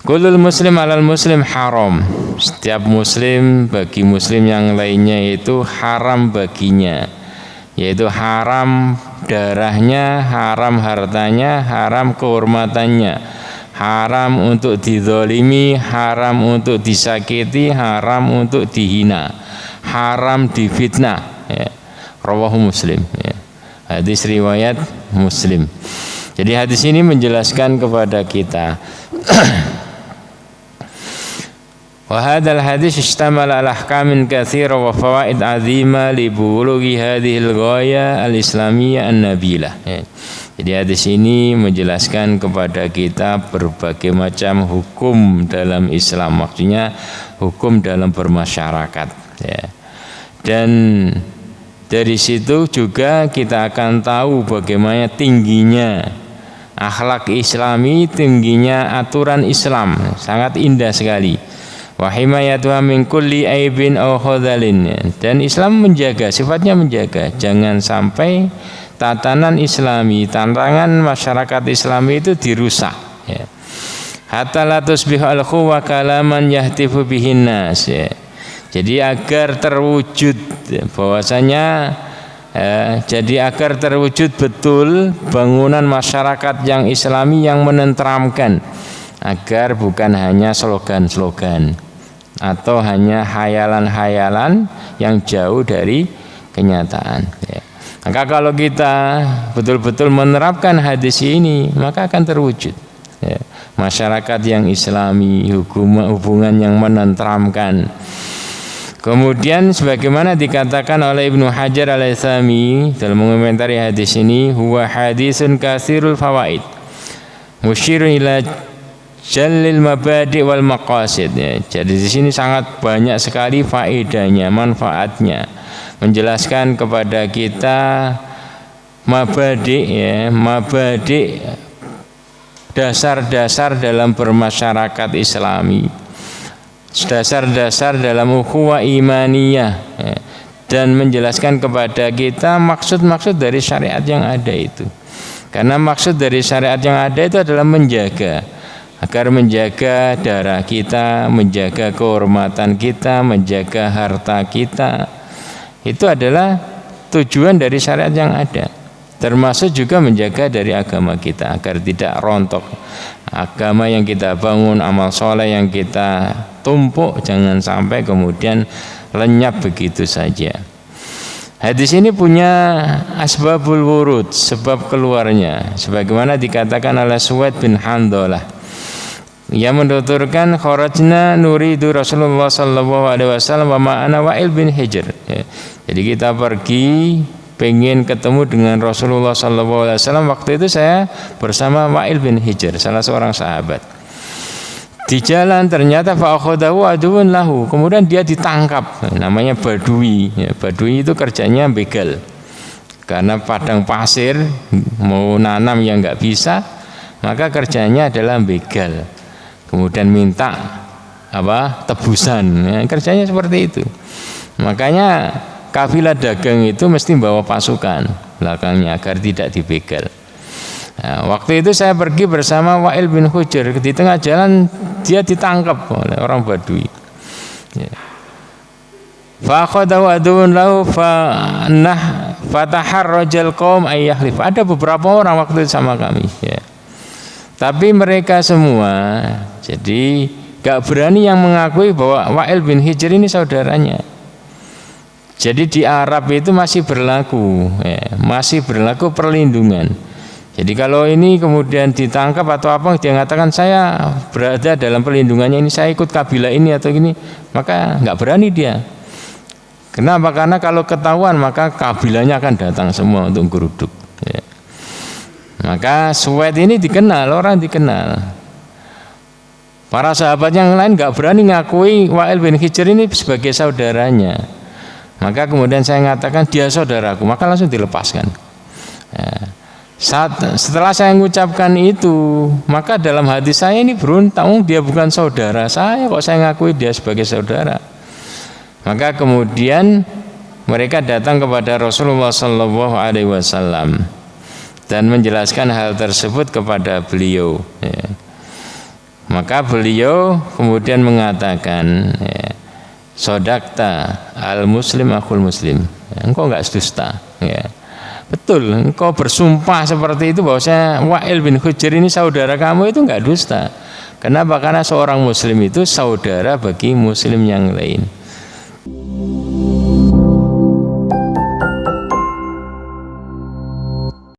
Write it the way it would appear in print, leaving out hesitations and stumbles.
Kullul muslim alal muslim haram. Setiap muslim bagi muslim yang lainnya itu haram baginya, yaitu haram darahnya, haram hartanya, haram kehormatannya, haram untuk dizalimi, haram untuk disakiti, haram untuk dihina, haram difitnah. Ya. Rawahu Muslim. Ya. Hadis riwayat Muslim. Jadi hadis ini menjelaskan kepada kita wa hadzal hadis istamala ala ahkamin katsira wa fawaid azima li bulughi hadhihi al-ghaya al-islamiyyah an-nabilah. Jadi hadis ini menjelaskan kepada kita berbagai macam hukum dalam Islam, maksudnya hukum dalam bermasyarakat, ya. Dan dari situ juga kita akan tahu bagaimana tingginya akhlak Islami, tingginya aturan Islam, sangat indah sekali. Wa himayatuha min kulli aibin aw khadhalin. Dan Islam menjaga, sifatnya menjaga, jangan sampai tatanan Islami, tantangan masyarakat Islami itu dirusak, ya. Hatta la tusbihu al-khuwa kalaman yahtifu bihin nas, ya. Jadi agar terwujud bahwasanya jadi agar terwujud betul bangunan masyarakat yang Islami yang menenteramkan, agar bukan hanya slogan-slogan atau hanya hayalan-hayalan yang jauh dari kenyataan, ya. Maka kalau kita betul-betul menerapkan hadis ini, maka akan terwujud, ya, masyarakat yang Islami, hubungan yang menenteramkan. Kemudian sebagaimana dikatakan oleh Ibnu Hajar al-Haythami dalam mengomentari hadis ini, huwa hadisun katsirul fawaid musyirun ila jalil mabadi wal maqasid, ya. Jadi di sini sangat banyak sekali faedahnya, manfaatnya, menjelaskan kepada kita mabadi, ya, mabadi dasar-dasar dalam bermasyarakat Islami, dasar-dasar dalam ukhuwah imaniyah, ya, dan menjelaskan kepada kita maksud-maksud dari syariat yang ada itu. Karena maksud dari syariat yang ada itu adalah menjaga, agar menjaga darah kita, menjaga kehormatan kita, menjaga harta kita. Itu adalah tujuan dari syariat yang ada. Termasuk juga menjaga dari agama kita agar tidak rontok. Agama yang kita bangun, amal soleh yang kita tumpuk, jangan sampai kemudian lenyap begitu saja. Hadis ini punya asbabul wurud, sebab keluarnya, sebagaimana dikatakan oleh Suwaid bin Handhalah. Ia menuturkan kharajna nuridu Rasulullah sallallahu alaihi wasallam wa ma'ana Wa'il bin Hujr. Ya. Jadi kita pergi pengen ketemu dengan Rasulullah sallallahu alaihi wasallam. Waktu itu saya bersama Wa'il bin Hujr, salah seorang sahabat. Di jalan ternyata fa'akhadahu aduun lahu. Kemudian dia ditangkap, namanya Badui. Ya, Badui itu kerjanya begal. Karena padang pasir mau nanam yang enggak bisa, maka kerjanya adalah begal. Kemudian minta tebusan, ya, kerjanya seperti itu. Makanya kafilah dagang itu mesti bawa pasukan belakangnya agar tidak dibegal. Nah, waktu itu saya pergi bersama Wa'il bin Hujr. Di tengah jalan dia ditangkap oleh orang Badui. Fa'akhadahu aduun lahu fataharrajal qaum ayyahlif. Ada beberapa orang waktu itu sama kami, ya. Tapi mereka semua jadi gak berani yang mengakui bahwa Wa'il bin Hujr ini saudaranya. Jadi di Arab itu masih berlaku, ya, masih berlaku perlindungan. Jadi kalau ini kemudian ditangkap atau apa, dia mengatakan saya berada dalam perlindungannya ini, saya ikut kabilah ini atau gini, maka nggak berani dia. Kenapa? Karena kalau ketahuan maka kabilahnya akan datang semua untuk geruduk. Ya. Maka Suwaid ini dikenal, orang dikenal. Para sahabat yang lain nggak berani ngakui Wa'il bin Hujr ini sebagai saudaranya. Maka kemudian saya mengatakan dia saudaraku, maka langsung dilepaskan. Ya. Setelah saya mengucapkan itu, maka dalam hati saya ini beruntang, dia bukan saudara saya, kok saya ngakui dia sebagai saudara. Maka kemudian mereka datang kepada Rasulullah Sallallahu Alaihi Wasallam dan menjelaskan hal tersebut kepada beliau. Ya. Maka beliau kemudian mengatakan, ya, sodakta al muslim akul muslim, ya, engkau enggak dusta, ya. Betul, engkau bersumpah seperti itu bahwasanya Wa'il bin Hujr ini saudara kamu, itu enggak dusta. Kenapa? Karena seorang muslim itu saudara bagi muslim yang lain.